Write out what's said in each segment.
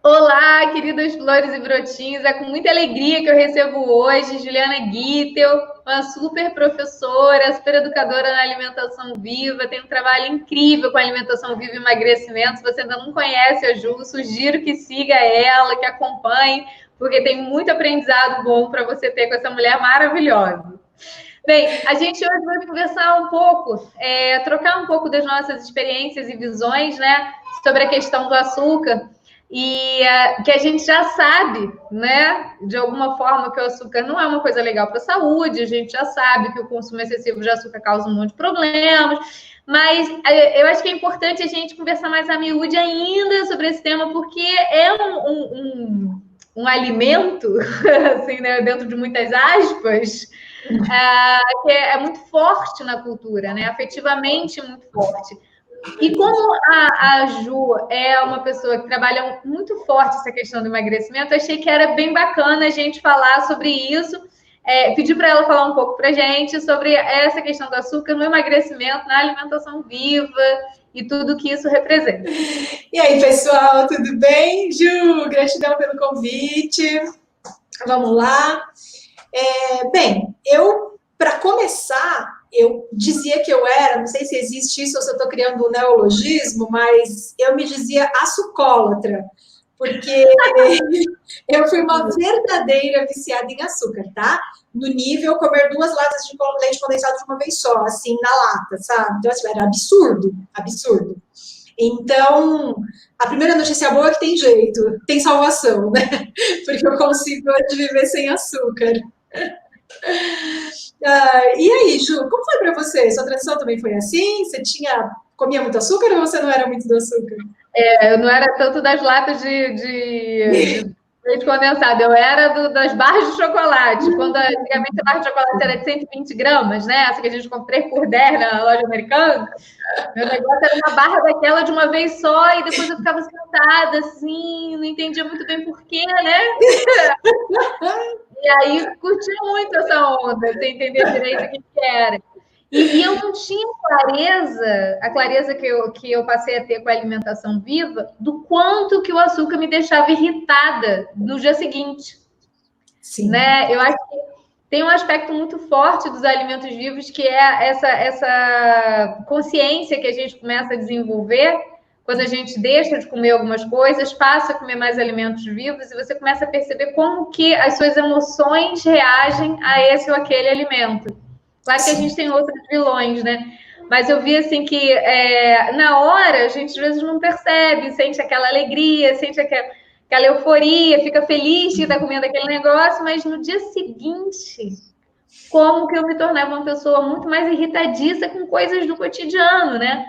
Olá, queridas flores e brotinhos. É com muita alegria que eu recebo hoje Juliana Gittel, uma super professora, super educadora na alimentação viva. Tem um trabalho incrível com alimentação viva e emagrecimento. Se você ainda não conhece a Ju, sugiro que siga ela, que acompanhe, porque tem muito aprendizado bom para você ter com essa mulher maravilhosa. Bem, a gente hoje vai conversar um pouco, trocar um pouco das nossas experiências e visões, né, sobre a questão do açúcar e que a gente já sabe, né, de alguma forma que o açúcar não é uma coisa legal para a saúde, a gente já sabe que o consumo excessivo de açúcar causa um monte de problemas, mas eu acho que é importante a gente conversar mais a miúde ainda sobre esse tema, porque é um alimento, assim, né, dentro de muitas aspas, que é muito forte na cultura, né? Afetivamente muito forte. E como a Ju é uma pessoa que trabalha muito forte essa questão do emagrecimento, achei que era bem bacana a gente falar sobre isso. Pedir para ela falar um pouco para a gente sobre essa questão do açúcar no emagrecimento, na alimentação viva e tudo que isso representa. E aí, pessoal, tudo bem? Ju, gratidão pelo convite. Vamos lá. Para começar, eu dizia que eu era, não sei se existe isso ou se eu estou criando um neologismo, mas eu me dizia açucólatra, porque eu fui uma verdadeira viciada em açúcar, tá? No nível comer 2 latas de leite condensado de uma vez só, assim, na lata, sabe? Então, assim, era absurdo, absurdo. Então, a primeira notícia boa é que tem jeito, tem salvação, né? Porque eu consigo hoje viver sem açúcar. E aí, Ju, como foi para você? Sua transição também foi assim? Você comia muito açúcar ou você não era muito do açúcar? Eu não era tanto das latas de leite condensado, eu era das barras de chocolate. Quando antigamente a barra de chocolate era de 120 gramas, né? Essa que a gente compra 3 por 10 na loja americana. Meu negócio era uma barra daquela de uma vez só, e depois eu ficava sentada assim, não entendia muito bem porquê, né? E aí curti muito essa onda, sem entender direito o que era. E eu não tinha clareza, a clareza que eu passei a ter com a alimentação viva, do quanto que o açúcar me deixava irritada no dia seguinte. Sim. Né? Eu acho que tem um aspecto muito forte dos alimentos vivos, que é essa consciência que a gente começa a desenvolver quando a gente deixa de comer algumas coisas, passa a comer mais alimentos vivos, e você começa a perceber como que as suas emoções reagem a esse ou aquele alimento. Claro que a gente tem outros vilões, né? Mas eu vi assim que na hora a gente às vezes não percebe, sente aquela alegria, sente aquela euforia, fica feliz de estar comendo aquele negócio, mas no dia seguinte, como que eu me tornava uma pessoa muito mais irritadiça com coisas do cotidiano, né?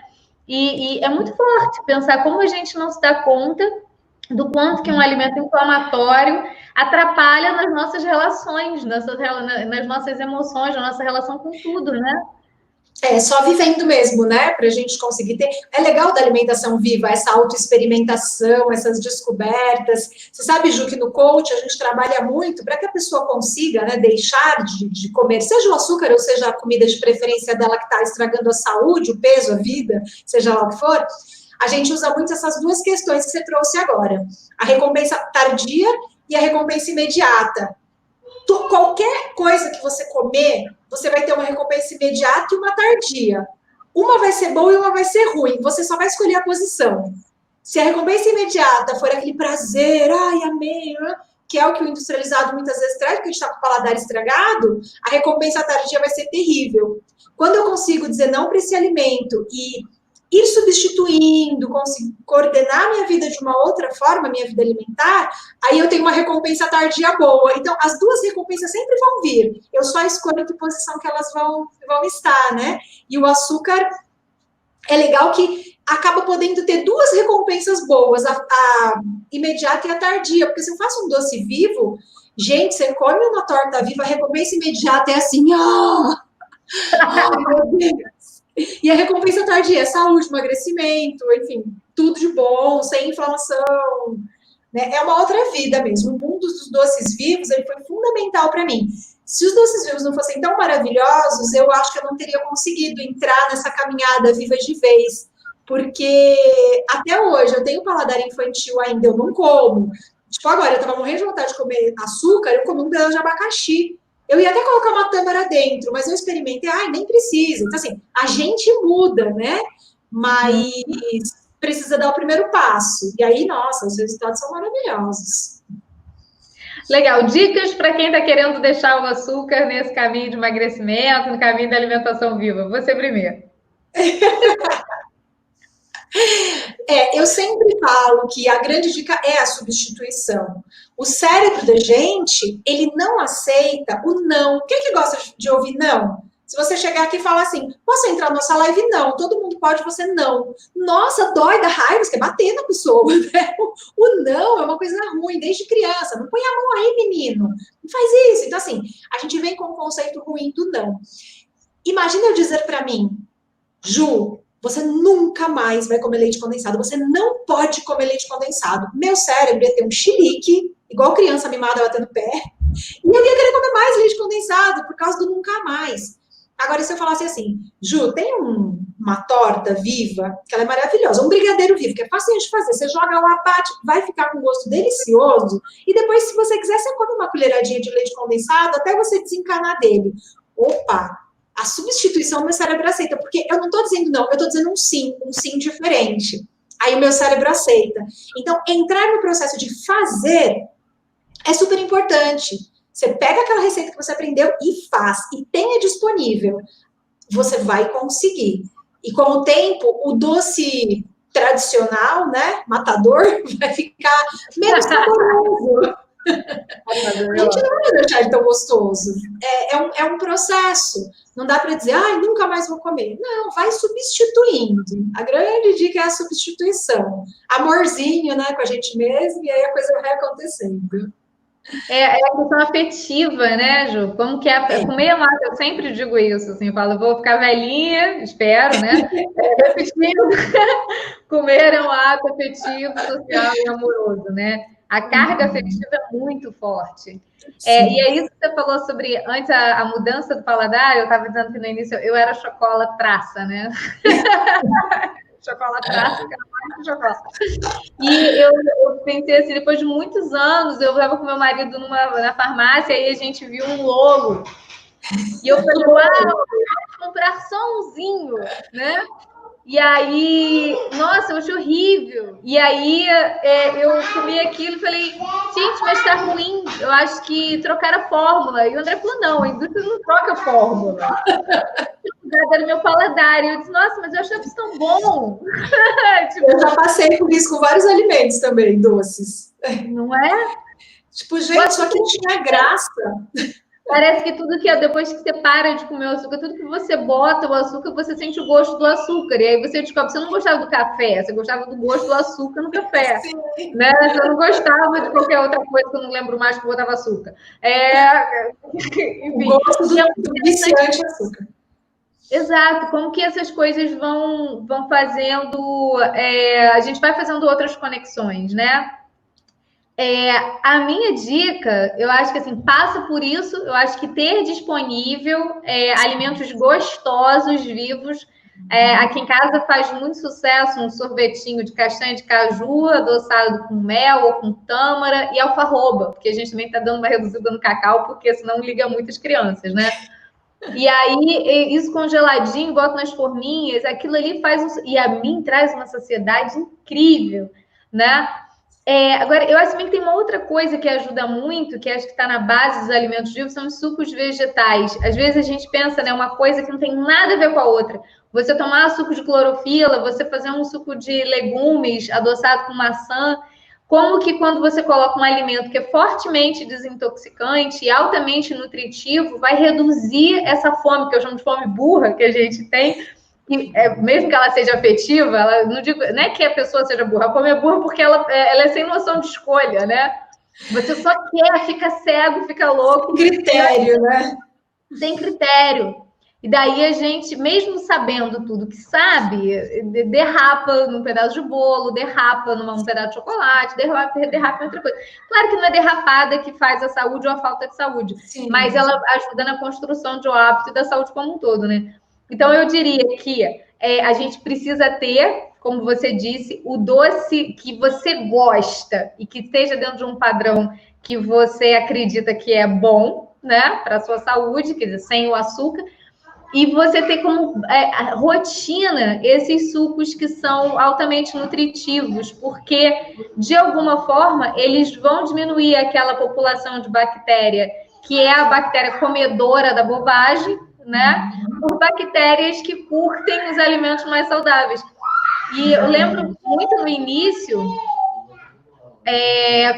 E é muito forte pensar como a gente não se dá conta do quanto que um alimento inflamatório atrapalha nas nossas relações, nas nossas emoções, na nossa relação com tudo, né? Só vivendo mesmo, né? Para a gente conseguir ter. É legal da alimentação viva, essa autoexperimentação, essas descobertas. Você sabe, Ju, que no coach a gente trabalha muito para que a pessoa consiga, né, deixar de comer, seja o açúcar ou seja a comida de preferência dela que está estragando a saúde, o peso, a vida, seja lá o que for. A gente usa muito essas duas questões que você trouxe agora: a recompensa tardia e a recompensa imediata. Qualquer coisa que você comer, você vai ter uma recompensa imediata e uma tardia. Uma vai ser boa e uma vai ser ruim. Você só vai escolher a posição. Se a recompensa imediata for aquele prazer, ai, amei, que é o que o industrializado muitas vezes traz, porque a gente está com o paladar estragado, a recompensa tardia vai ser terrível. Quando eu consigo dizer não para esse alimento e ir substituindo, conseguir coordenar minha vida de uma outra forma, minha vida alimentar, aí eu tenho uma recompensa tardia boa. Então, as duas recompensas sempre vão vir. Eu só escolho que posição que elas vão estar, né? E o açúcar é legal que acaba podendo ter duas recompensas boas, a imediata e a tardia, porque se eu faço um doce vivo, gente, você come uma torta viva, a recompensa imediata é assim, meu Deus. E a recompensa tardia é saúde, emagrecimento, enfim, tudo de bom, sem inflamação, né? É uma outra vida mesmo. O mundo dos doces vivos, ele foi fundamental para mim. Se os doces vivos não fossem tão maravilhosos, eu acho que eu não teria conseguido entrar nessa caminhada viva de vez. Porque até hoje eu tenho paladar infantil ainda, eu não como. Tipo, agora eu tava morrendo de vontade de comer açúcar, eu comi um pedaço de abacaxi. Eu ia até colocar uma tâmara dentro, mas eu experimentei, nem precisa. Então, assim, a gente muda, né? Mas precisa dar o primeiro passo. E aí, nossa, os resultados são maravilhosos. Legal. Dicas para quem está querendo deixar o açúcar nesse caminho de emagrecimento, no caminho da alimentação viva. Você primeiro. Eu sempre falo que a grande dica é a substituição. O cérebro da gente, ele não aceita o não. Quem que gosta de ouvir não? Se você chegar aqui e falar assim, posso entrar na nossa live? Não. Todo mundo pode, você não. Nossa, dói, dá raiva, você quer bater na pessoa, né? O não é uma coisa ruim, desde criança. Não põe a mão aí, menino. Não faz isso. Então, assim, a gente vem com o conceito ruim do não. Imagina eu dizer para mim, Ju, você nunca mais vai comer leite condensado. Você não pode comer leite condensado. Meu cérebro ia ter um chilique, igual criança mimada batendo pé, e eu ia querer comer mais leite condensado por causa do nunca mais. Agora, se eu falasse assim, Ju, tem uma torta viva, que ela é maravilhosa, um brigadeiro vivo, que é fácil de fazer. Você joga lá, bate, vai ficar com um gosto delicioso, e depois, se você quiser, você come uma colheradinha de leite condensado até você desencanar dele. Opa! A substituição meu cérebro aceita, porque eu não estou dizendo não, eu estou dizendo um sim diferente. Aí o meu cérebro aceita. Então, entrar no processo de fazer é super importante. Você pega aquela receita que você aprendeu e faz, e tenha disponível. Você vai conseguir. E com o tempo, o doce tradicional, né, matador, vai ficar menos saboroso. A gente não vai deixar ele tão gostoso. É um processo. Não dá para dizer, nunca mais vou comer. Não, vai substituindo. A grande dica é a substituição. Amorzinho, né, com a gente mesmo, e aí a coisa vai acontecendo. É a questão afetiva, né, Ju? Como que é comer massa, eu sempre digo isso, assim, eu falo, eu vou ficar velhinha, espero, né? Repetindo, comer é um ato afetivo, social e amoroso, né? A carga afetiva é muito forte. E é isso que você falou sobre, antes, a mudança do paladar, eu estava dizendo que no início eu era chocolatraça, né? Chocolatraça, que era mais que chocolate. E eu pensei assim, depois de muitos anos, eu estava com meu marido na farmácia e a gente viu um logo. E eu falei, uau, eu vou comprar só umzinho, né? E aí, nossa, eu achei horrível. E aí eu comi aquilo e falei, gente, mas tá ruim. Eu acho que trocaram a fórmula. E o André falou, não, a indústria não troca a fórmula. Era meu paladar. E eu disse, nossa, mas eu achei isso tão bom. Tipo, eu já passei por isso com vários alimentos também, doces. Não é? Tipo, gente, só que tinha graça. Parece que tudo que depois que você para de comer o açúcar, tudo que você bota o açúcar, você sente o gosto do açúcar. E aí você descobre, você não gostava do café, você gostava do gosto do açúcar no café. Né? Você não gostava de qualquer outra coisa que eu não lembro mais que botava açúcar. Enfim, o gosto do viciante açúcar. Exato, como que essas coisas vão fazendo, a gente vai fazendo outras conexões, né? A minha dica, eu acho que assim, passa por isso, eu acho que ter disponível alimentos gostosos, vivos. Aqui em casa faz muito sucesso um sorvetinho de castanha de caju, adoçado com mel ou com tâmara e alfarroba, porque a gente também está dando uma reduzida no cacau, porque senão liga muitas crianças, né? E aí, isso congeladinho, boto nas forminhas, aquilo ali e a mim traz uma saciedade incrível, né? Agora, eu acho também que tem uma outra coisa que ajuda muito, que acho que está na base dos alimentos vivos, são os sucos vegetais. Às vezes a gente pensa, né, uma coisa que não tem nada a ver com a outra. Você tomar suco de clorofila, você fazer um suco de legumes adoçado com maçã, como que quando você coloca um alimento que é fortemente desintoxicante e altamente nutritivo, vai reduzir essa fome, que eu chamo de fome burra, que a gente tem, que, mesmo que ela seja afetiva, não é que a pessoa seja burra, a fome é burra porque ela é sem noção de escolha, né? Você só quer, fica cego, fica louco. Sem critério, né? Sem critério. E daí a gente, mesmo sabendo tudo que sabe, derrapa num pedaço de bolo, derrapa num pedaço de chocolate, derrapa em outra coisa. Claro que não é derrapada que faz a saúde ou a falta de saúde, sim, mas ela ajuda na construção de um hábito e da saúde como um todo, né? Então, eu diria que a gente precisa ter, como você disse, o doce que você gosta e que esteja dentro de um padrão que você acredita que é bom, né, para a sua saúde, quer dizer, sem o açúcar, e você ter como rotina esses sucos que são altamente nutritivos, porque, de alguma forma, eles vão diminuir aquela população de bactéria, que é a bactéria comedora da bobagem, né? Por bactérias que curtem os alimentos mais saudáveis. E eu lembro muito no início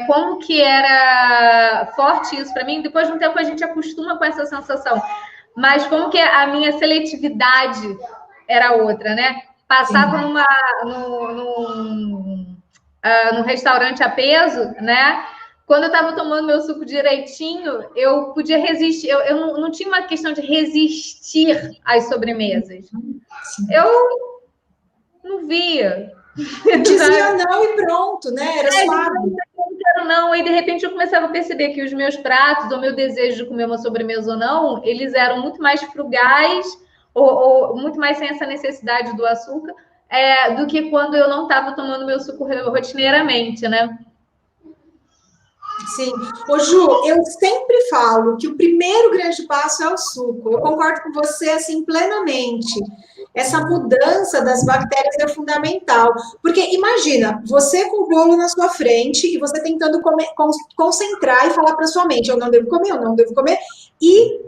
como que era forte isso para mim. Depois de um tempo a gente acostuma com essa sensação. Mas como que a minha seletividade era outra, né? Passava num restaurante a peso, né? Quando eu estava tomando meu suco direitinho, eu podia resistir. Eu não tinha uma questão de resistir às sobremesas. Eu não via. Dizia não e pronto, né? Era suave. Não, e de repente eu começava a perceber que os meus pratos, ou meu desejo de comer uma sobremesa ou não, eles eram muito mais frugais, ou muito mais sem essa necessidade do açúcar, do que quando eu não estava tomando meu suco rotineiramente, né? Sim. Ô, Ju, eu sempre falo que o primeiro grande passo é o suco. Eu concordo com você, assim, plenamente. Essa mudança das bactérias é fundamental. Porque imagina, você com o bolo na sua frente e você tentando concentrar e falar para sua mente, eu não devo comer, eu não devo comer. E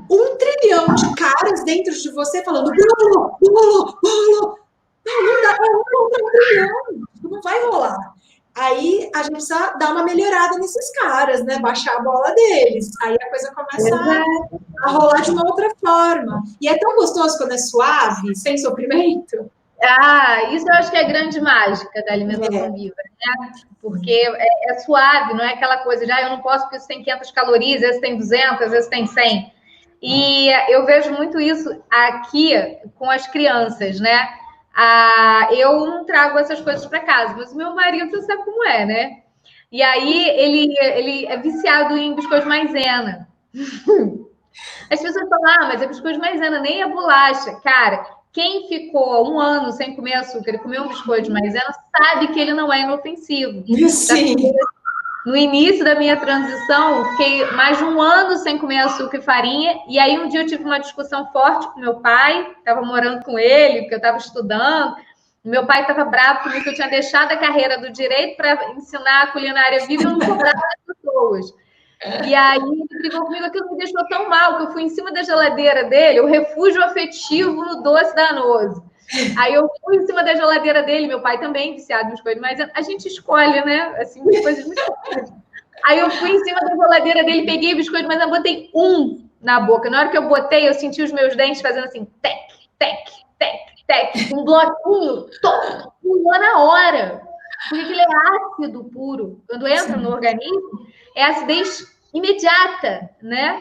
1 trilhão de caras dentro de você falando bolo, bolo, bolo. Não dá para 1 trilhão. Não vai rolar. Aí a gente precisa dar uma melhorada nesses caras, né? Baixar a bola deles. Aí a coisa começa a rolar de uma outra forma. E é tão gostoso quando é suave, sem sofrimento. Isso eu acho que é a grande mágica da alimentação viva, né? Porque é suave, não é aquela coisa de eu não posso porque isso tem 500 calorias, esse tem 200, esse tem 100. E eu vejo muito isso aqui com as crianças, né? Eu não trago essas coisas para casa, mas o meu marido, você sabe como é, né? E aí ele é viciado em biscoito maisena. As pessoas falam, mas é biscoito maisena, nem é bolacha. Cara, quem ficou 1 ano sem comer açúcar e comeu um biscoito de maisena sabe que ele não é inofensivo. Sim. No início da minha transição, fiquei mais de 1 ano sem comer açúcar e farinha, e aí um dia eu tive uma discussão forte com meu pai, estava morando com ele, porque eu estava estudando, meu pai estava bravo comigo que eu tinha deixado a carreira do direito para ensinar a culinária viva e eu não cobrava das pessoas. E aí ele brigou comigo, aquilo me deixou tão mal, que eu fui em cima da geladeira dele, o refúgio afetivo no doce danoso. Aí eu fui em cima da geladeira dele, meu pai também, viciado em biscoito, mas a gente escolhe, né? Assim, coisas muito boas. Aí eu fui em cima da geladeira dele, peguei o biscoito, mas eu botei na boca. Na hora que eu botei, eu senti os meus dentes fazendo assim, tec, tec, tec, tec, um bloquinho, pulou na hora. Porque aquilo é ácido puro. Quando entra no organismo, é acidez imediata, né?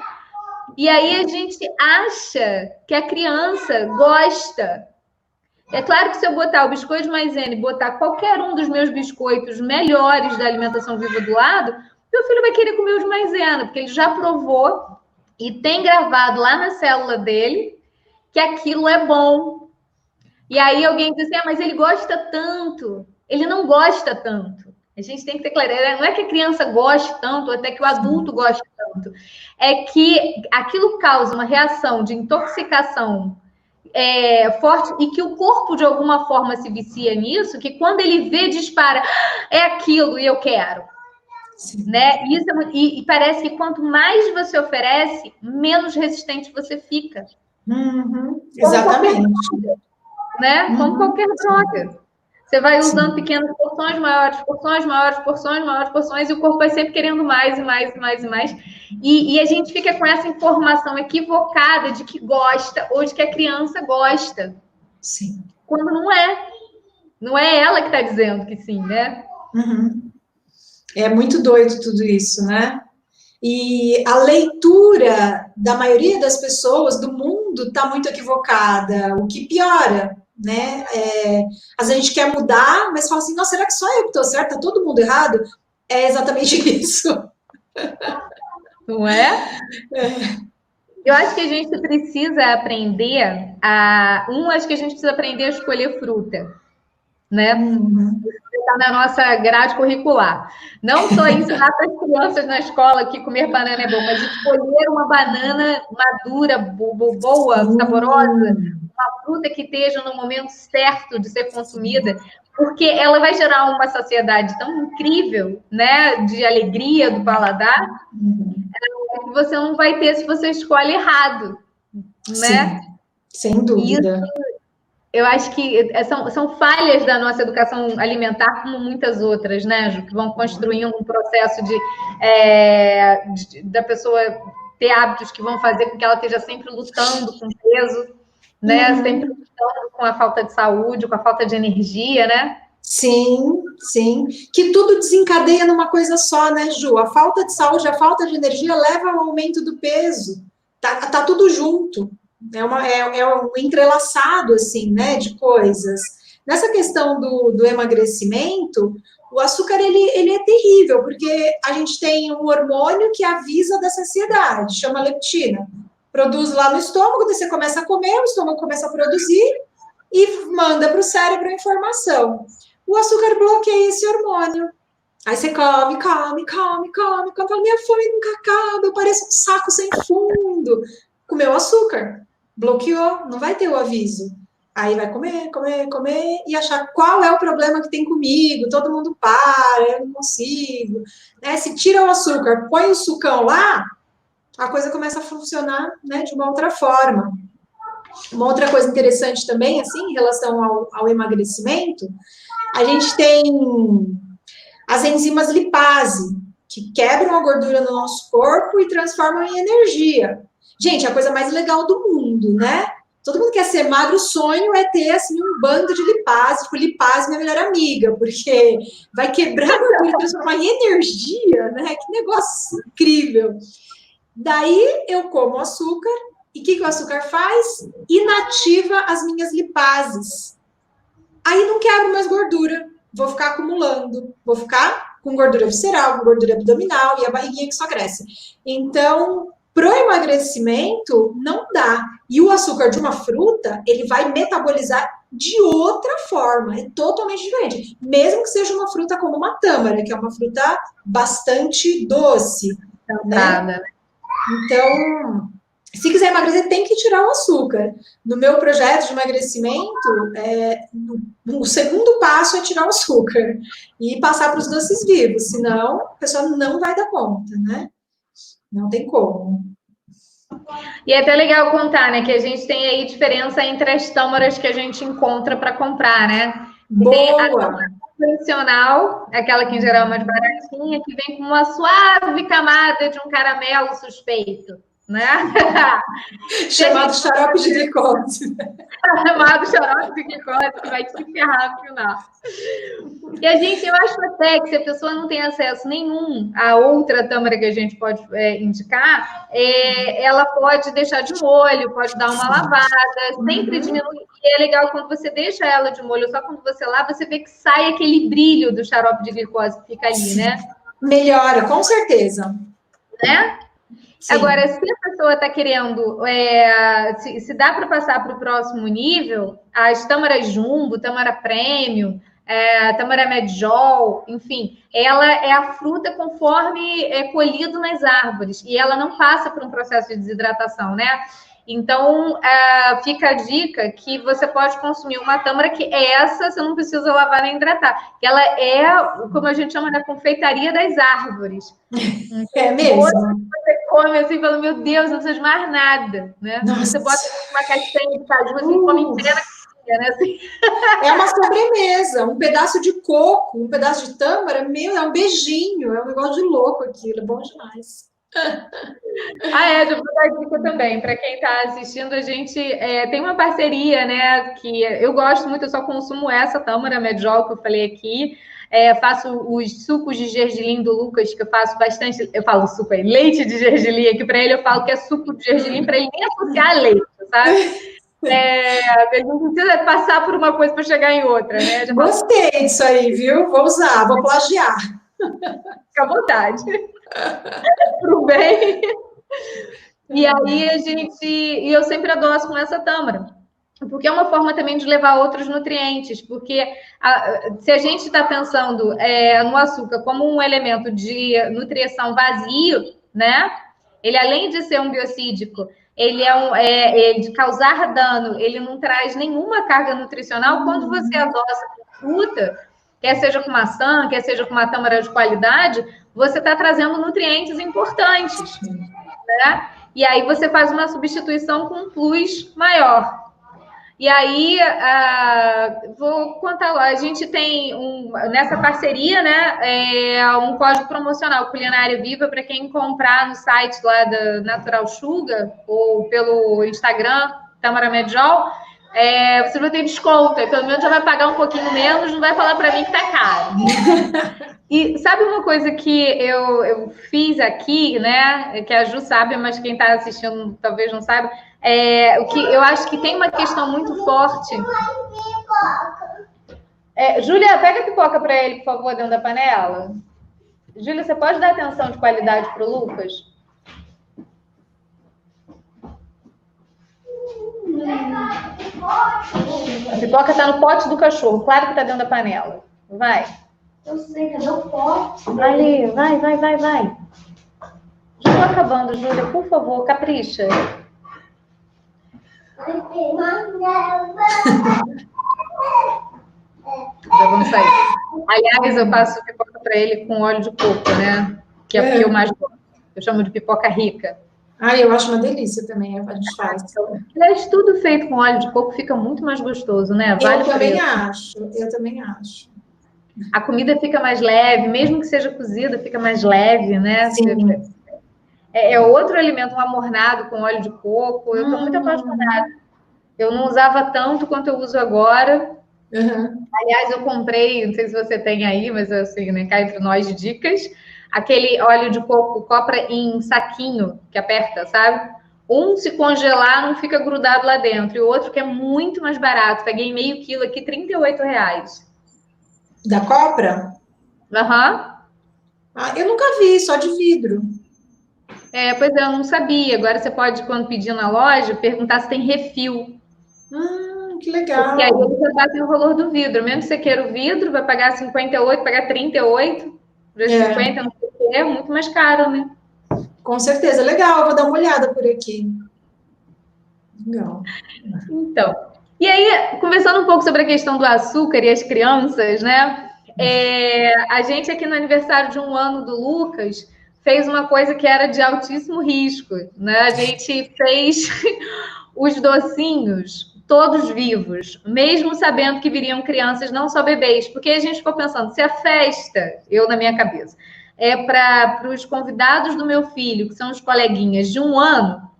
E aí a gente acha que a criança gosta. É claro que se eu botar o biscoito de maisena e botar qualquer um dos meus biscoitos melhores da alimentação viva do lado, meu filho vai querer comer os de maisena, porque ele já provou e tem gravado lá na célula dele que aquilo é bom. E aí alguém diz assim, mas ele gosta tanto. Ele não gosta tanto. A gente tem que ter clareza. Não é que a criança goste tanto, ou até que o adulto goste tanto. É que aquilo causa uma reação de intoxicação forte e que o corpo de alguma forma se vicia nisso, que quando ele vê, dispara, é aquilo e eu quero. Né? Isso e parece que quanto mais você oferece, menos resistente você fica. Exatamente. Né? Como qualquer droga. Você vai usando pequenas porções, maiores porções, maiores porções, maiores porções, e o corpo vai sempre querendo mais e mais e mais e mais. E a gente fica com essa informação equivocada de que gosta ou de que a criança gosta. Sim. Quando não é. Não é ela que está dizendo que sim, né? É muito doido tudo isso, né? E a leitura da maioria das pessoas do mundo está muito equivocada, o que piora, né? Às vezes a gente quer mudar, mas fala assim, nossa, será que só eu que estou certo? Está todo mundo errado? É exatamente isso. Não é? Eu acho que a gente precisa aprender acho que a gente precisa aprender a escolher fruta, né? Está na nossa grade curricular. Não só ensinar para as crianças na escola que comer banana é bom, mas escolher uma banana madura, boa, saborosa, uma fruta que esteja no momento certo de ser consumida, porque ela vai gerar uma saciedade tão incrível, né, de alegria do paladar, que você não vai ter se você escolhe errado, né? Sim, sem dúvida. Isso, eu acho que são falhas da nossa educação alimentar, como muitas outras, né, Ju, que vão construindo um processo da pessoa ter hábitos que vão fazer com que ela esteja sempre lutando com peso, né, sempre lutando com a falta de saúde, com a falta de energia, né? Sim, sim. Que tudo desencadeia numa coisa só, né, Ju? A falta de saúde, a falta de energia leva ao aumento do peso. Tá tudo junto. É um entrelaçado, assim, né, de coisas. Nessa questão do emagrecimento, o açúcar, ele é terrível, porque a gente tem um hormônio que avisa da saciedade, chama leptina. Produz lá no estômago, daí você começa a comer, o estômago começa a produzir e manda para o cérebro a informação. O açúcar bloqueia esse hormônio. Aí você come, fala, minha fome nunca acaba, eu pareço um saco sem fundo. Comeu açúcar, bloqueou, não vai ter o aviso. Aí vai comer e achar qual é o problema que tem comigo, todo mundo para, eu não consigo. Né? Se tira o açúcar, põe o sucão lá, a coisa começa a funcionar, né, de uma outra forma. Uma outra coisa interessante também, assim, em relação ao emagrecimento, a gente tem as enzimas lipase, que quebram a gordura no nosso corpo e transformam em energia. Gente, é a coisa mais legal do mundo, né? Todo mundo quer ser magro, o sonho é ter, assim, um bando de lipase, tipo, lipase minha melhor amiga, porque vai quebrar a gordura e transformar em energia, né? Que negócio incrível. Daí eu como açúcar, e o que o açúcar faz? Inativa as minhas lipases. Aí não quebro mais gordura, vou ficar acumulando, vou ficar com gordura visceral, com gordura abdominal e a barriguinha que só cresce. Então, pro emagrecimento, não dá. E o açúcar de uma fruta, ele vai metabolizar de outra forma, é totalmente diferente. Mesmo que seja uma fruta como uma tâmara, que é uma fruta bastante doce, né? Então, se quiser emagrecer, tem que tirar o açúcar. No meu projeto de emagrecimento, o segundo passo é tirar o açúcar e passar para os doces vivos, senão a pessoa não vai dar conta, né? Não tem como. E é até legal contar, né, que a gente tem aí diferença entre as tâmaras que a gente encontra para comprar, né? Boa! Tem a tâmara convencional, aquela que em geral é mais baratinha, que vem com uma suave camada de um caramelo suspeito, né? Chamado xarope de glicose. Chamado xarope de glicose, que vai te ferrar no final. E a gente, eu acho até que se a pessoa não tem acesso nenhum a outra tâmara que a gente pode indicar, ela pode deixar de molho, pode dar uma lavada, sempre diminuir. E é legal quando você deixa ela de molho, só quando você lava, você vê que sai aquele brilho do xarope de glicose que fica ali, né? Melhora, com certeza. Né? Sim. Agora, se a pessoa está querendo, se dá para passar para o próximo nível, as tâmaras jumbo, tâmara premium, tâmara medjol, enfim, ela é a fruta conforme é colhido nas árvores e ela não passa por um processo de desidratação, né? Então, fica a dica que você pode consumir uma tâmara que você não precisa lavar nem hidratar. Que ela é, como a gente chama, da confeitaria das árvores. É mesmo? Você come assim, falando, meu Deus, não precisa de mais nada, né? Nossa. Você bota uma castanha de caju, assim, come em plena castanha, né? Assim. É uma sobremesa, um pedaço de coco, um pedaço de tâmara, é um beijinho, é um negócio de louco aquilo, é bom demais. Já vou dar dica também. Para quem está assistindo, a gente tem uma parceria, né? Que eu gosto muito, eu só consumo essa tâmara medjol que eu falei aqui. Faço os sucos de gergelim do Lucas, que eu faço bastante. Eu falo suco aí, leite de gergelim, aqui para ele eu falo que é suco de gergelim, para ele nem associar a leite, sabe? Ele não precisa passar por uma coisa para chegar em outra, né? Gostei disso aí, viu? Vou usar, vou plagiar. Fica à vontade. Pro bem. E aí e eu sempre adoço com essa tâmara, porque é uma forma também de levar outros nutrientes, porque se a gente está pensando no açúcar como um elemento de nutrição vazio, né? Ele, além de ser um biocídico, ele de causar dano, ele não traz nenhuma carga nutricional. Quando você adoça com fruta, quer seja com maçã, quer seja com uma tâmara de qualidade, você está trazendo nutrientes importantes, né? E aí você faz uma substituição com um plus maior. E aí, vou contar lá, a gente tem nessa parceria, né, um código promocional Culinária Viva para quem comprar no site lá da Natural Sugar ou pelo Instagram, Tamara Medjol, você vai ter desconto, pelo menos já vai pagar um pouquinho menos, não vai falar para mim que tá caro. E sabe uma coisa que eu fiz aqui, né, que a Ju sabe, mas quem está assistindo talvez não saiba, o que eu acho que tem uma questão muito forte. Júlia, pega a pipoca para ele, por favor, dentro da panela. Júlia, você pode dar atenção de qualidade para o Lucas? A pipoca está no pote do cachorro, claro que está dentro da panela. Vai. Eu sei, cadê o pote? Ali, vai. Já estou acabando, Júlia, por favor, capricha. Já vamos sair. Aliás, eu passo pipoca para ele com óleo de coco, né? Que é porque eu mais gosto. Eu chamo de pipoca rica. Eu acho uma delícia também, a gente faz. Aliás, tudo feito com óleo de coco fica muito mais gostoso, né? Eu também acho. A comida fica mais leve, mesmo que seja cozida, fica mais leve, né? Sim. É outro alimento, um amornado com óleo de coco. Eu estou muito apaixonada. Eu não usava tanto quanto eu uso agora. Uhum. Aliás, eu comprei, não sei se você tem aí, mas assim, né, cá entre nós, dicas. Aquele óleo de coco compra em saquinho que aperta, sabe? Um, se congelar, não fica grudado lá dentro. E o outro que é muito mais barato. Peguei meio quilo aqui, R$38. Da Copra? Aham. Eu nunca vi, só de vidro. Pois é, eu não sabia. Agora você pode, quando pedir na loja, perguntar se tem refil. Que legal. Porque aí você bate no valor do vidro. Mesmo que você queira o vidro, vai pagar 58, pagar 38, 50, não sei o que, é muito mais caro, né? Com certeza. Legal, eu vou dar uma olhada por aqui. Legal. Então, e aí, conversando um pouco sobre a questão do açúcar e as crianças, né? A gente aqui no aniversário de 1 ano do Lucas fez uma coisa que era de altíssimo risco, né? A gente fez os docinhos todos vivos, mesmo sabendo que viriam crianças, não só bebês, porque a gente ficou pensando, se a festa, eu na minha cabeça, para os convidados do meu filho, que são os coleguinhas de 1 ano,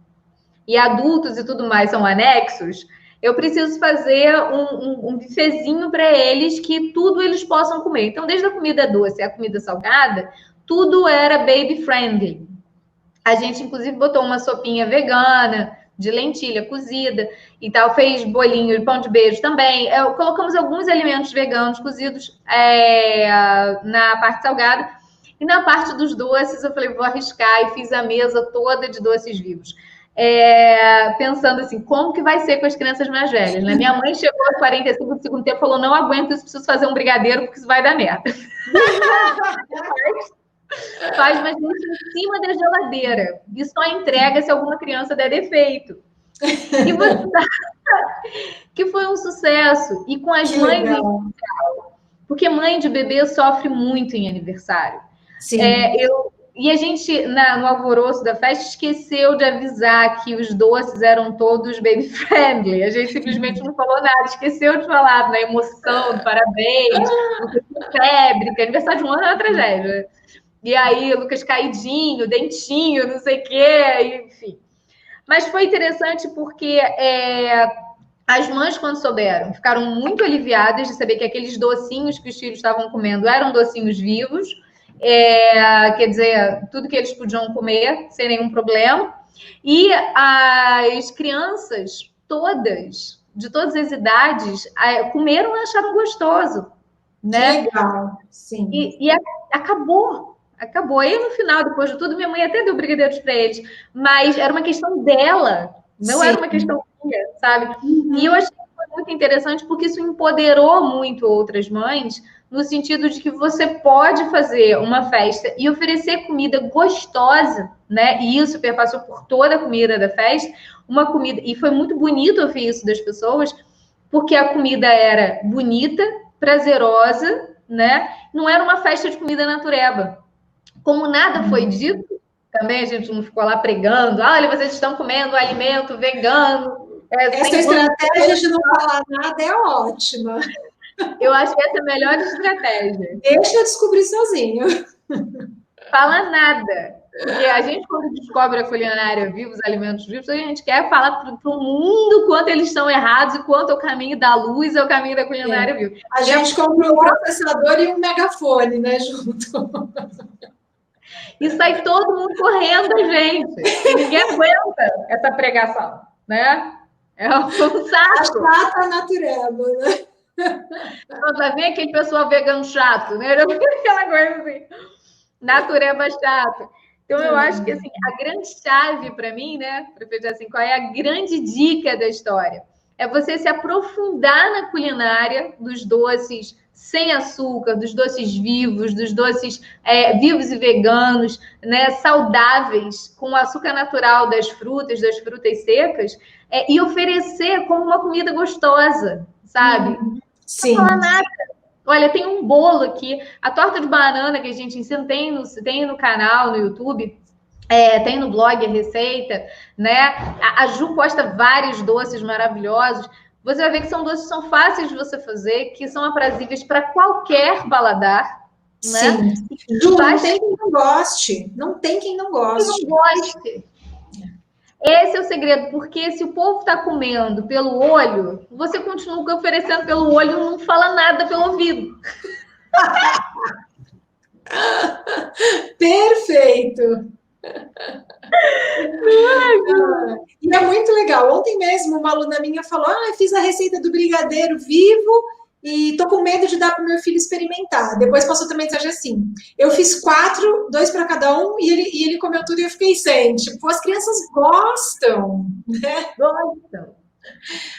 e adultos e tudo mais são anexos, eu preciso fazer um bifezinho para eles, que tudo eles possam comer. Então, desde a comida doce à comida salgada, tudo era baby friendly. A gente, inclusive, botou uma sopinha vegana, de lentilha cozida e tal, fez bolinho de pão de beijo também. Colocamos alguns alimentos veganos cozidos na parte salgada. E na parte dos doces, eu falei, vou arriscar, e fiz a mesa toda de doces vivos. Pensando assim, como que vai ser com as crianças mais velhas, né? Minha mãe chegou aos 45 do segundo tempo e falou, não aguento isso, preciso fazer um brigadeiro, porque isso vai dar merda. Faz, mas deixa em cima da geladeira. E só entrega se alguma criança der defeito. E você que foi um sucesso. E com as mães, porque mãe de bebê sofre muito em aniversário. Sim. E a gente, no alvoroço da festa, esqueceu de avisar que os doces eram todos baby friendly. A gente simplesmente não falou nada, esqueceu de falar na emoção, do parabéns, do febre, que aniversário de 1 ano é uma tragédia. E aí, Lucas caidinho, dentinho, não sei o quê, enfim. Mas foi interessante porque as mães, quando souberam, ficaram muito aliviadas de saber que aqueles docinhos que os filhos estavam comendo eram docinhos vivos. Quer dizer, tudo que eles podiam comer sem nenhum problema. E as crianças todas, de todas as idades, comeram e acharam gostoso. Né? Que legal, sim. E acabou. Acabou. Aí, no final, depois de tudo, minha mãe até deu brigadeiros para eles. Mas era uma questão dela, não era uma questão minha, sabe? E eu achei que foi muito interessante porque isso empoderou muito outras mães, no sentido de que você pode fazer uma festa e oferecer comida gostosa, né? E isso perpassou por toda a comida da festa, uma comida, e foi muito bonito ouvir isso das pessoas, porque a comida era bonita, prazerosa, né? Não era uma festa de comida natureba. Como nada foi dito, também a gente não ficou lá pregando, olha, vocês estão comendo alimento vegano. Essa estratégia de não falar nada é ótima. Eu acho que essa é a melhor estratégia. Deixa eu descobrir sozinho. Fala nada. Porque a gente, quando descobre a culinária viva, os alimentos vivos, a gente quer falar para o mundo quanto eles estão errados e quanto é o caminho da luz é o caminho da culinária viva. A gente compra um processador e um megafone, né, junto. E sai todo mundo correndo, gente. E ninguém aguenta essa pregação, né? É um saco. A chata natureba, né? Então, vem aquele pessoal vegano chato, né? Aquela coisa assim. Natureba chato. Então, eu acho que assim, a grande chave para mim, né, para fechar assim, qual é a grande dica da história? É você se aprofundar na culinária dos doces sem açúcar, dos doces vivos, dos doces vivos e veganos, né, saudáveis, com o açúcar natural das frutas secas, e oferecer como uma comida gostosa, sabe? Sim. Não falar nada. Olha, tem um bolo aqui, a torta de banana que a gente ensina, tem no canal, no YouTube, tem no blog a receita, né? A Ju posta vários doces maravilhosos. Você vai ver que são doces que são fáceis de você fazer, que são aprazíveis para qualquer paladar, né? Sim. Ju, não tem quem não goste. Não tem quem não goste. Quem não goste. Esse é o segredo, porque se o povo está comendo pelo olho, você continua oferecendo pelo olho e não fala nada pelo ouvido. Perfeito! E é muito legal. Ontem mesmo uma aluna minha falou: fiz a receita do brigadeiro vivo e tô com medo de dar para o meu filho experimentar. Depois passou também mensagem assim: eu fiz 4, 2 para cada um, e ele comeu tudo e eu fiquei sem. Tipo, as crianças gostam, né? Gostam.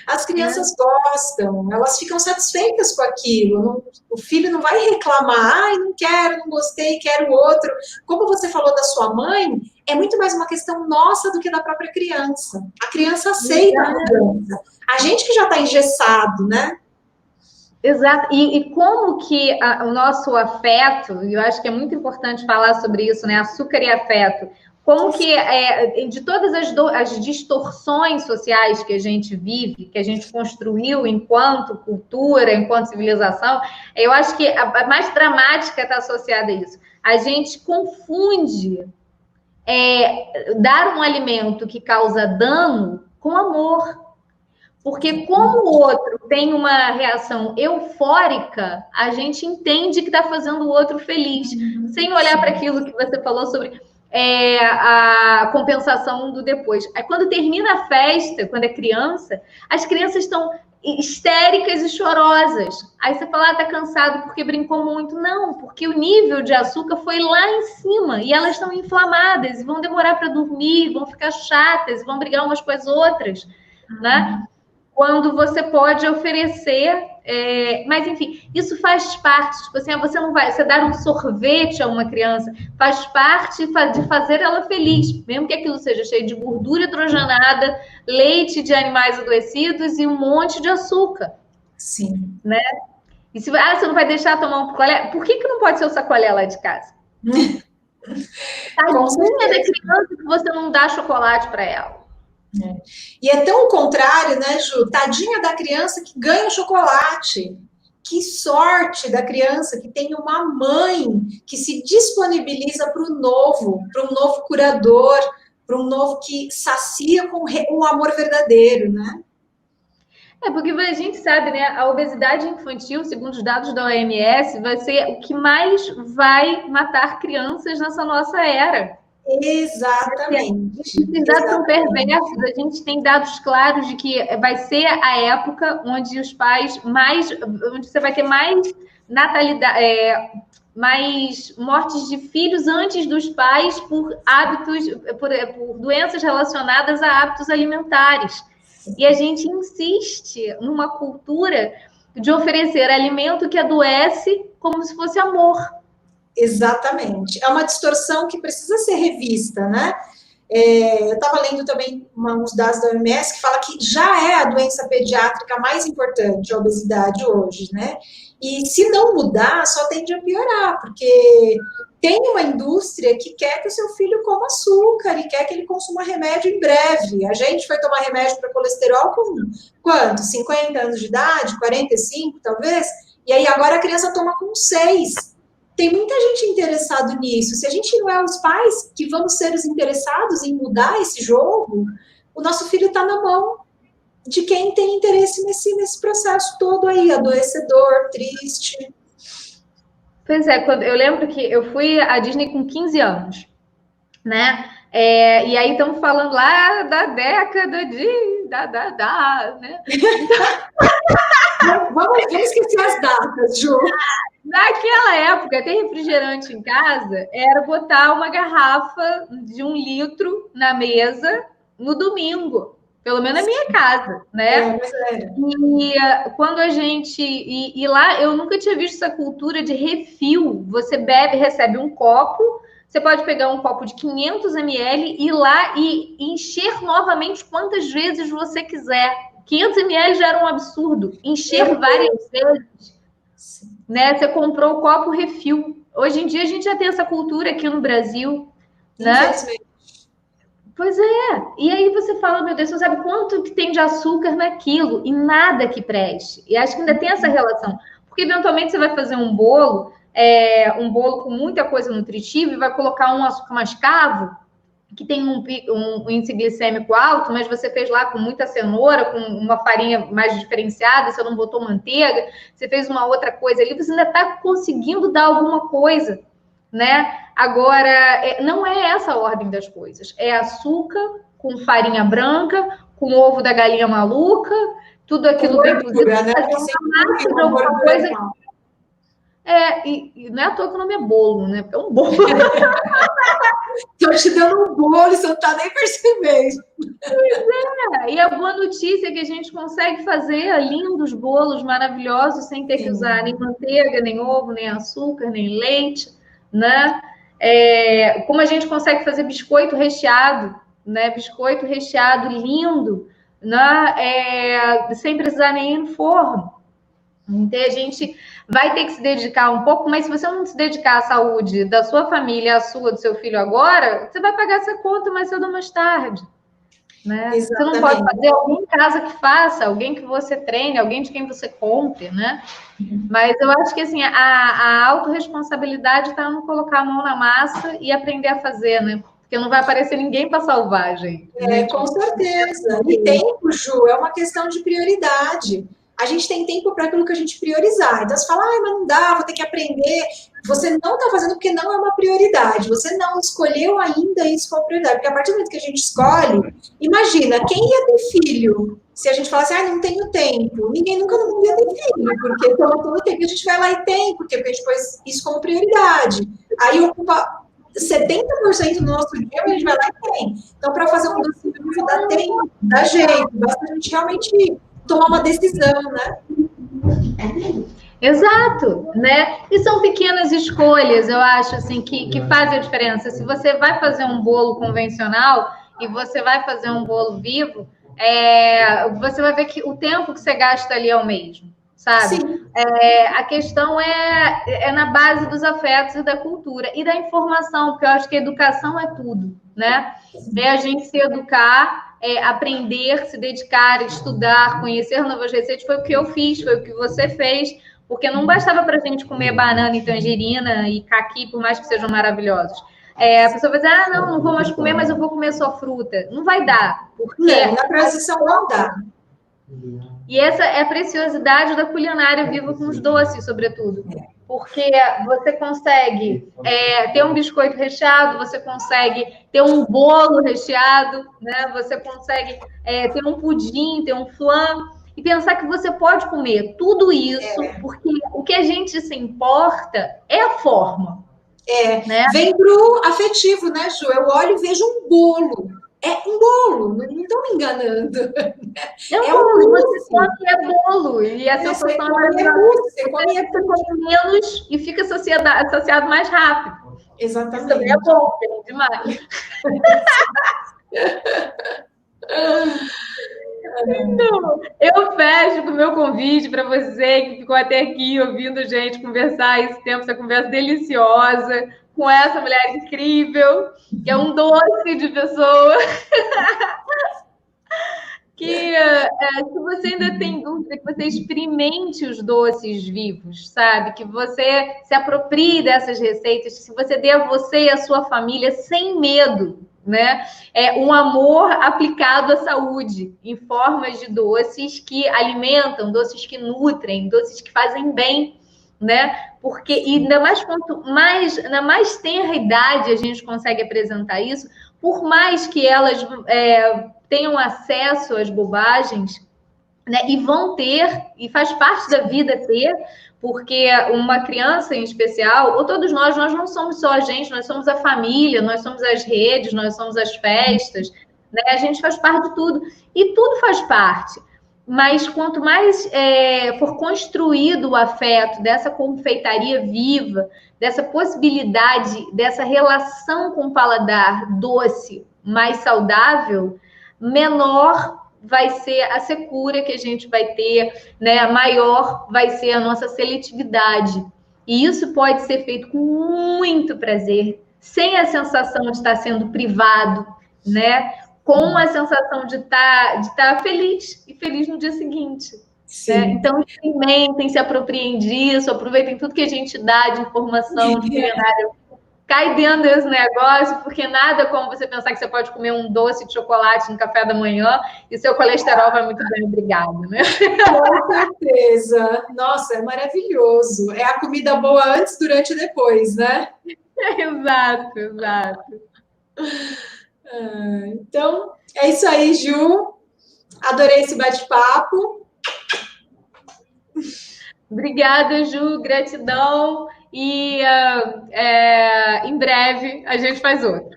As crianças gostam, elas ficam satisfeitas com aquilo. O filho não vai reclamar, não quero, não gostei, quero outro. Como você falou da sua mãe, é muito mais uma questão nossa do que da própria criança. A criança aceita a mudança. A gente que já está engessado, né? Exato. E como que o nosso afeto, e eu acho que é muito importante falar sobre isso, né? Açúcar e afeto. Como que, de todas as distorções sociais que a gente vive, que a gente construiu enquanto cultura, enquanto civilização, eu acho que a mais dramática está associada a isso. A gente confunde dar um alimento que causa dano com amor. Porque como o outro tem uma reação eufórica, a gente entende que está fazendo o outro feliz, sem olhar para aquilo que você falou sobre a compensação do depois. Aí quando termina a festa, quando é criança, as crianças estão histéricas e chorosas. Aí você fala, tá cansado porque brincou muito. Não, porque o nível de açúcar foi lá em cima e elas estão inflamadas e vão demorar para dormir, vão ficar chatas, vão brigar umas com as outras, né? Quando você pode oferecer, mas enfim, isso faz parte, tipo assim, você dar um sorvete a uma criança, faz parte de fazer ela feliz, mesmo que aquilo seja cheio de gordura hidrogenada, leite de animais adoecidos e um monte de açúcar. Sim. Né? E você não vai deixar tomar um picolé? Por que não pode ser o sacolé lá de casa? Tadinha da criança que você não dá chocolate para ela. E é tão o contrário, né, Ju? Tadinha da criança que ganha o chocolate. Que sorte da criança que tem uma mãe que se disponibiliza para um novo curador, para um novo que sacia com um amor verdadeiro, né? Porque a gente sabe, né? A obesidade infantil, segundo os dados da OMS, vai ser o que mais vai matar crianças nessa nossa era. Exatamente. Esses dados são perversos. A gente tem dados claros de que vai ser a época onde os pais onde você vai ter mais natalidade, mortes de filhos antes dos pais por hábitos, por doenças relacionadas a hábitos alimentares. E a gente insiste numa cultura de oferecer alimento que adoece como se fosse amor. Exatamente. É uma distorção que precisa ser revista, né? Eu estava lendo também uns dados da OMS que fala que já é a doença pediátrica mais importante, a obesidade hoje, né? E se não mudar, só tende a piorar, porque tem uma indústria que quer que o seu filho coma açúcar e quer que ele consuma remédio em breve. A gente foi tomar remédio para colesterol com quanto? 50 anos de idade? 45, talvez? E aí agora a criança toma com 6. Tem muita gente interessada nisso. Se a gente não é os pais que vamos ser os interessados em mudar esse jogo, o nosso filho está na mão de quem tem interesse nesse processo todo aí, adoecedor, triste. Pois é, eu lembro que eu fui à Disney com 15 anos, né? E aí estamos falando lá da década de... né? Vamos esquecer as datas, Ju. Naquela época, ter refrigerante em casa era botar uma garrafa de 1 litro na mesa no domingo. Pelo menos na minha casa, né? E quando a gente... E lá, eu nunca tinha visto essa cultura de refil. Você recebe um copo, você pode pegar um copo de 500 ml, ir lá e encher novamente quantas vezes você quiser. 500 ml já era um absurdo. Encher várias vezes. Né? Você comprou o copo refil. Hoje em dia, a gente já tem essa cultura aqui no Brasil, né? Pois é, e aí você fala, meu Deus, você sabe quanto que tem de açúcar naquilo e nada que preste. E acho que ainda tem essa relação, porque eventualmente você vai fazer um bolo com muita coisa nutritiva e vai colocar um açúcar mascavo, que tem um índice glicêmico alto, mas você fez lá com muita cenoura, com uma farinha mais diferenciada, você não botou manteiga, você fez uma outra coisa ali, você ainda está conseguindo dar alguma coisa, né? Agora, não é essa a ordem das coisas. É açúcar com farinha branca, com ovo da galinha maluca, tudo aquilo bem cozido. Né? Fazer uma massa de alguma coisa. E não é à toa que o nome é bolo, né? Porque é um bolo. Estou te dando um bolo e você não está nem percebendo. Pois é. E a boa notícia é que a gente consegue fazer lindos bolos maravilhosos sem ter que usar nem manteiga, nem ovo, nem açúcar, nem leite, né? Como a gente consegue fazer biscoito recheado, né? Biscoito recheado lindo, né? Sem precisar nem ir no forno. Então, a gente vai ter que se dedicar um pouco, mas se você não se dedicar à saúde da sua família, à sua, do seu filho agora, você vai pagar essa conta mais cedo ou mais tarde. Né? Você não pode fazer alguém em casa que faça, alguém que você treine, alguém de quem você compre, né? Mas eu acho que assim, a autorresponsabilidade está no colocar a mão na massa e aprender a fazer, né? Porque não vai aparecer ninguém para salvar, gente. Com certeza. E tempo, Ju, é uma questão de prioridade. A gente tem tempo para aquilo que a gente priorizar. Então, você fala, mas não dá, vou ter que aprender. Você não está fazendo porque não é uma prioridade. Você não escolheu ainda isso como prioridade. Porque a partir do momento que a gente escolhe, imagina, quem ia ter filho? Se a gente falasse, não tenho tempo. Ninguém nunca no mundo ia ter filho, porque todo tempo a gente vai lá e tem, porque a gente pôs isso como prioridade. Aí ocupa 70% do nosso dia, a gente vai lá e tem. Então, para fazer um doce dá tempo, dá jeito. Basta a gente realmente tomar uma decisão, né? Exato, né? E são pequenas escolhas, eu acho, assim, que fazem a diferença. Se você vai fazer um bolo convencional e você vai fazer um bolo vivo, você vai ver que o tempo que você gasta ali é o mesmo, sabe? A questão é na base dos afetos e da cultura e da informação, porque eu acho que a educação é tudo, né? É a gente se educar, aprender, se dedicar, estudar, conhecer novas receitas. Foi o que eu fiz, foi o que você fez, porque não bastava para a gente comer banana e tangerina e caqui, por mais que sejam maravilhosos. A pessoa vai dizer, não vou mais comer, mas eu vou comer só fruta. Não vai dar, porque na transição não dá. E essa é a preciosidade da culinária viva com os doces, sobretudo. Porque você consegue ter um biscoito recheado, você consegue ter um bolo recheado, né? Você consegue ter um pudim, ter um flan, e pensar que você pode comer tudo isso, porque o que a gente realmente se importa é a forma. Né? Vem pro afetivo, né, Ju? Eu olho e vejo um bolo. É um bolo, não estão me enganando. É um bolo, você come é bolo. E a sensação você come menos e fica associado mais rápido. Exatamente. Isso também é bom, é demais. Então, eu fecho com o meu convite para você que ficou até aqui ouvindo a gente conversar esse tempo, essa conversa deliciosa com essa mulher incrível, que é um doce de pessoa. Que se você ainda tem dúvida, que você experimente os doces vivos, sabe? Que você se aproprie dessas receitas, que você dê a você e a sua família sem medo, né? É um amor aplicado à saúde, em formas de doces que alimentam, doces que nutrem, doces que fazem bem, né? Porque ainda mais quanto mais na mais tenra idade a gente consegue apresentar isso, por mais que elas tenham acesso às bobagens, né? E vão ter, e faz parte da vida ter, porque uma criança em especial, ou todos nós não somos só a gente, nós somos a família, nós somos as redes, nós somos as festas, né? A gente faz parte de tudo, e tudo faz parte. Mas quanto mais for construído o afeto dessa confeitaria viva, dessa possibilidade, dessa relação com o paladar doce, mais saudável, menor vai ser a secura que a gente vai ter, né? Maior vai ser a nossa seletividade. E isso pode ser feito com muito prazer, sem a sensação de estar sendo privado, né? Com a sensação de estar feliz e feliz no dia seguinte. Né? Então, experimentem, se apropriem disso, aproveitem tudo que a gente dá de informação de culinária. Cai dentro desse negócio, porque nada como você pensar que você pode comer um doce de chocolate no café da manhã e seu colesterol vai muito bem, obrigado, né? Com certeza. Nossa, é maravilhoso. É a comida boa antes, durante e depois, né? Exato, exato. Então, é isso aí, Ju. Adorei esse bate-papo. Obrigada, Ju. Gratidão. E em breve a gente faz outro.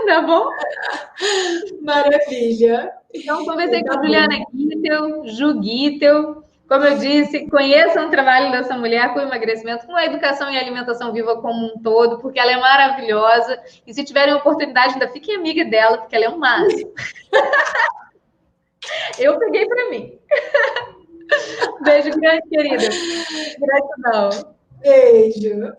Tá bom? Maravilha. Então, conversei com a Juliana Gittel, Ju Gittel. Como eu disse, conheçam o trabalho dessa mulher com emagrecimento, com a educação e alimentação viva como um todo, porque ela é maravilhosa. E se tiverem oportunidade, ainda fiquem amiga dela, porque ela é um máximo. Eu peguei para mim. Beijo grande, querida. Gratidão. Beijo.